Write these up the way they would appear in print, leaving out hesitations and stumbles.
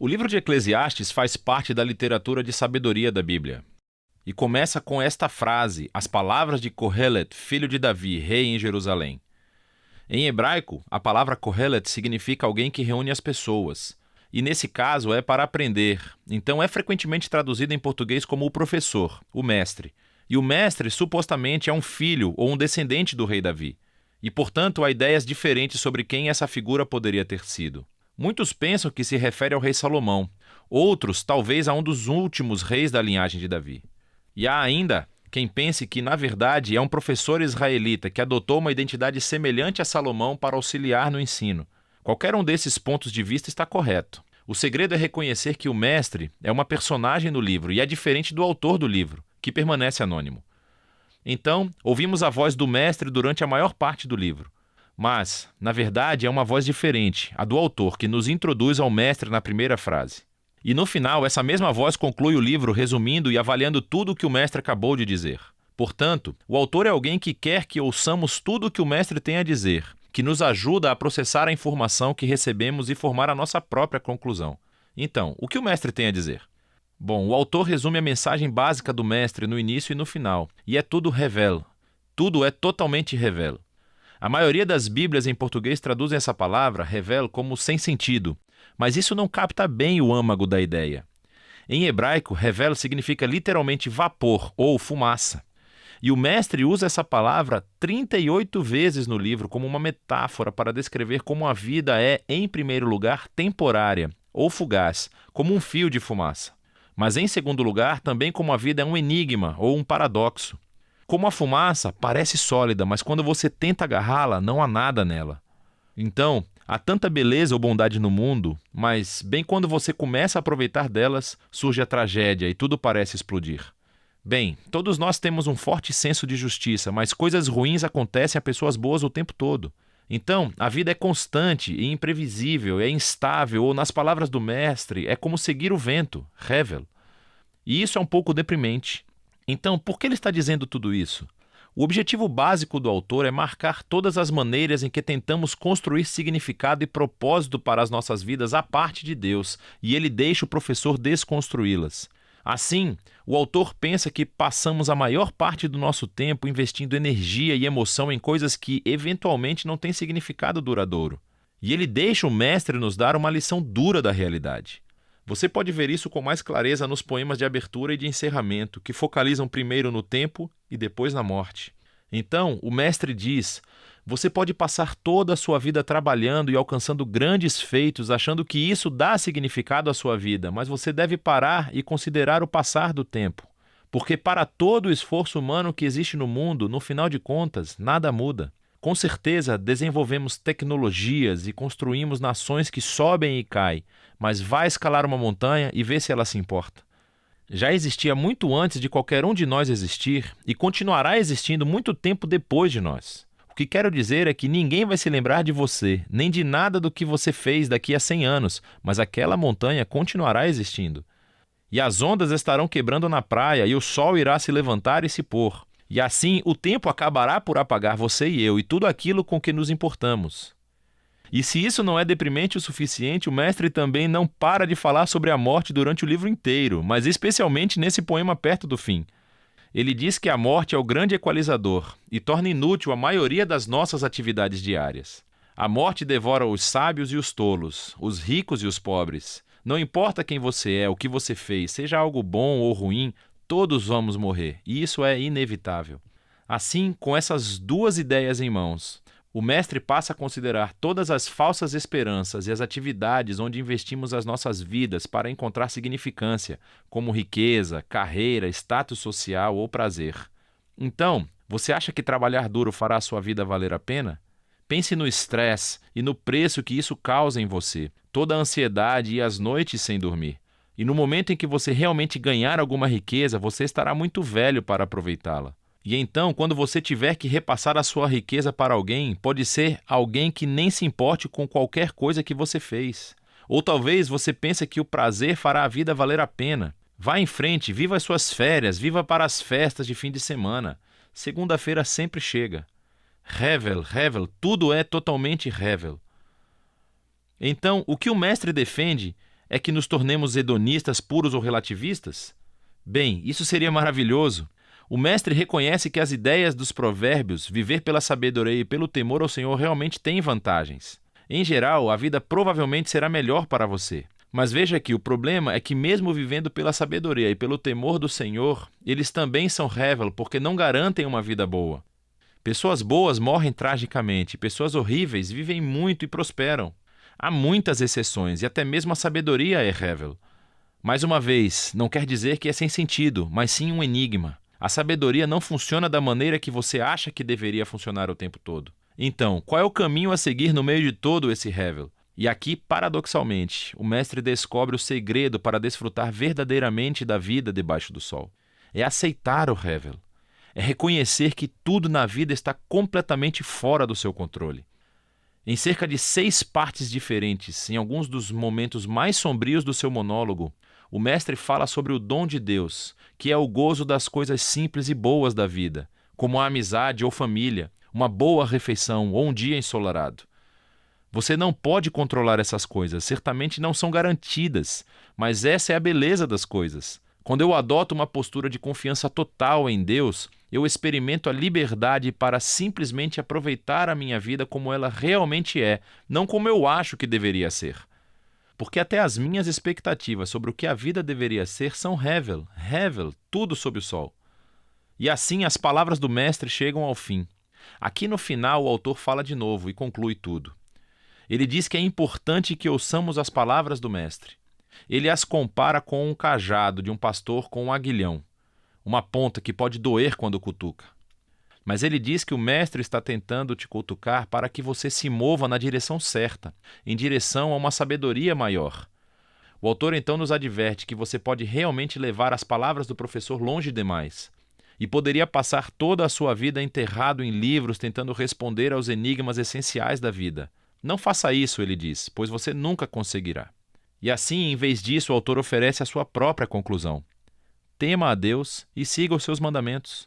O livro de Eclesiastes faz parte da literatura de sabedoria da Bíblia. E começa com esta frase, as palavras de Kohelet, filho de Davi, rei em Jerusalém. Em hebraico, a palavra Kohelet significa alguém que reúne as pessoas. E nesse caso é para aprender, então é frequentemente traduzido em português como o professor, o mestre. E o mestre supostamente é um filho ou um descendente do rei Davi. E portanto há ideias diferentes sobre quem essa figura poderia ter sido. Muitos pensam que se refere ao rei Salomão, outros talvez a um dos últimos reis da linhagem de Davi. E há ainda quem pense que, na verdade, é um professor israelita que adotou uma identidade semelhante a Salomão para auxiliar no ensino. Qualquer um desses pontos de vista está correto. O segredo é reconhecer que o mestre é uma personagem no livro e é diferente do autor do livro, que permanece anônimo. Então, ouvimos a voz do mestre durante a maior parte do livro. Mas, na verdade, é uma voz diferente, a do autor, que nos introduz ao mestre na primeira frase. E no final, essa mesma voz conclui o livro resumindo e avaliando tudo o que o mestre acabou de dizer. Portanto, o autor é alguém que quer que ouçamos tudo o que o mestre tem a dizer, que nos ajuda a processar a informação que recebemos e formar a nossa própria conclusão. Então, o que o mestre tem a dizer? Bom, o autor resume a mensagem básica do mestre no início e no final, e é tudo revel. Tudo é totalmente revel. A maioria das Bíblias em português traduzem essa palavra, revel, como sem sentido, mas isso não capta bem o âmago da ideia. Em hebraico, revel significa literalmente vapor ou fumaça. E o mestre usa essa palavra 38 vezes no livro como uma metáfora para descrever como a vida é, em primeiro lugar, temporária ou fugaz, como um fio de fumaça. Mas, em segundo lugar, também como a vida é um enigma ou um paradoxo. Como a fumaça parece sólida, mas quando você tenta agarrá-la, não há nada nela. Então, há tanta beleza ou bondade no mundo, mas bem quando você começa a aproveitar delas, surge a tragédia e tudo parece explodir. Bem, todos nós temos um forte senso de justiça, mas coisas ruins acontecem a pessoas boas o tempo todo. Então, a vida é constante e imprevisível, é instável, ou nas palavras do mestre, é como seguir o vento, revel. E isso é um pouco deprimente. Então, por que ele está dizendo tudo isso? O objetivo básico do autor é marcar todas as maneiras em que tentamos construir significado e propósito para as nossas vidas à parte de Deus, e ele deixa o professor desconstruí-las. Assim, o autor pensa que passamos a maior parte do nosso tempo investindo energia e emoção em coisas que, eventualmente, não têm significado duradouro. E ele deixa o mestre nos dar uma lição dura da realidade. Você pode ver isso com mais clareza nos poemas de abertura e de encerramento, que focalizam primeiro no tempo e depois na morte. Então, o mestre diz: você pode passar toda a sua vida trabalhando e alcançando grandes feitos, achando que isso dá significado à sua vida, mas você deve parar e considerar o passar do tempo. Porque para todo o esforço humano que existe no mundo, no final de contas, nada muda. Com certeza, desenvolvemos tecnologias e construímos nações que sobem e caem, mas vai escalar uma montanha e vê se ela se importa. Já existia muito antes de qualquer um de nós existir e continuará existindo muito tempo depois de nós. O que quero dizer é que ninguém vai se lembrar de você, nem de nada do que você fez daqui a 100 anos, mas aquela montanha continuará existindo. E as ondas estarão quebrando na praia e o sol irá se levantar e se pôr. E assim o tempo acabará por apagar você e eu e tudo aquilo com que nos importamos. E se isso não é deprimente o suficiente, o mestre também não para de falar sobre a morte durante o livro inteiro, mas especialmente nesse poema perto do fim. Ele diz que a morte é o grande equalizador e torna inútil a maioria das nossas atividades diárias. A morte devora os sábios e os tolos, os ricos e os pobres. Não importa quem você é, o que você fez, seja algo bom ou ruim, todos vamos morrer, e isso é inevitável. Assim, com essas duas ideias em mãos, o mestre passa a considerar todas as falsas esperanças e as atividades onde investimos as nossas vidas para encontrar significância, como riqueza, carreira, status social ou prazer. Então, você acha que trabalhar duro fará a sua vida valer a pena? Pense no estresse e no preço que isso causa em você, toda a ansiedade e as noites sem dormir. E no momento em que você realmente ganhar alguma riqueza, você estará muito velho para aproveitá-la. E então, quando você tiver que repassar a sua riqueza para alguém, pode ser alguém que nem se importe com qualquer coisa que você fez. Ou talvez você pense que o prazer fará a vida valer a pena. Vá em frente, viva as suas férias, viva para as festas de fim de semana. Segunda-feira sempre chega. Revel, tudo é totalmente revel. Então, o que o mestre defende É que nos tornemos hedonistas puros ou relativistas? Bem, isso seria maravilhoso. O mestre reconhece que as ideias dos provérbios, viver pela sabedoria e pelo temor ao Senhor, realmente têm vantagens. Em geral, a vida provavelmente será melhor para você. Mas veja que o problema é que mesmo vivendo pela sabedoria e pelo temor do Senhor, eles também são hevel porque não garantem uma vida boa. Pessoas boas morrem tragicamente, pessoas horríveis vivem muito e prosperam. Há muitas exceções e até mesmo a sabedoria é hevel. Mais uma vez, não quer dizer que é sem sentido, mas sim um enigma. A sabedoria não funciona da maneira que você acha que deveria funcionar o tempo todo. Então, qual é o caminho a seguir no meio de todo esse hevel? E aqui, paradoxalmente, o mestre descobre o segredo para desfrutar verdadeiramente da vida debaixo do sol. É aceitar o hevel. É reconhecer que tudo na vida está completamente fora do seu controle. Em cerca de 6 partes diferentes, em alguns dos momentos mais sombrios do seu monólogo, o mestre fala sobre o dom de Deus, que é o gozo das coisas simples e boas da vida, como a amizade ou família, uma boa refeição ou um dia ensolarado. Você não pode controlar essas coisas, certamente não são garantidas, mas essa é a beleza das coisas. Quando eu adoto uma postura de confiança total em Deus, eu experimento a liberdade para simplesmente aproveitar a minha vida como ela realmente é, não como eu acho que deveria ser. Porque até as minhas expectativas sobre o que a vida deveria ser são hevel, tudo sob o sol. E assim as palavras do mestre chegam ao fim. Aqui no final o autor fala de novo e conclui tudo. Ele diz que é importante que ouçamos as palavras do mestre. Ele as compara com um cajado de um pastor com um aguilhão, uma ponta que pode doer quando cutuca. Mas ele diz que o mestre está tentando te cutucar para que você se mova na direção certa, em direção a uma sabedoria maior. O autor então nos adverte que você pode realmente levar as palavras do professor longe demais, e poderia passar toda a sua vida enterrado em livros tentando responder aos enigmas essenciais da vida. Não faça isso, ele diz, pois você nunca conseguirá. E assim, em vez disso, o autor oferece a sua própria conclusão. Tema a Deus e siga os seus mandamentos.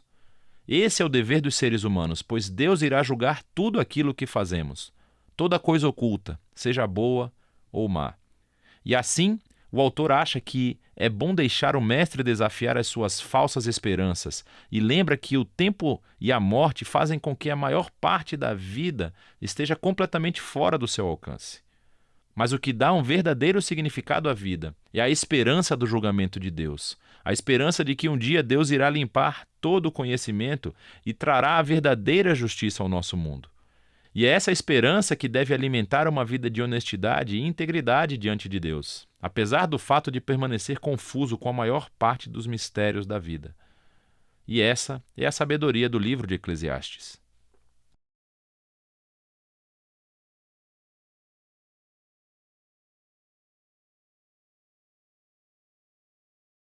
Esse é o dever dos seres humanos, pois Deus irá julgar tudo aquilo que fazemos, toda coisa oculta, seja boa ou má. E assim, o autor acha que é bom deixar o mestre desafiar as suas falsas esperanças e lembra que o tempo e a morte fazem com que a maior parte da vida esteja completamente fora do seu alcance. Mas o que dá um verdadeiro significado à vida é a esperança do julgamento de Deus, a esperança de que um dia Deus irá limpar todo o conhecimento e trará a verdadeira justiça ao nosso mundo. E é essa esperança que deve alimentar uma vida de honestidade e integridade diante de Deus, apesar do fato de permanecer confuso com a maior parte dos mistérios da vida. E essa é a sabedoria do livro de Eclesiastes.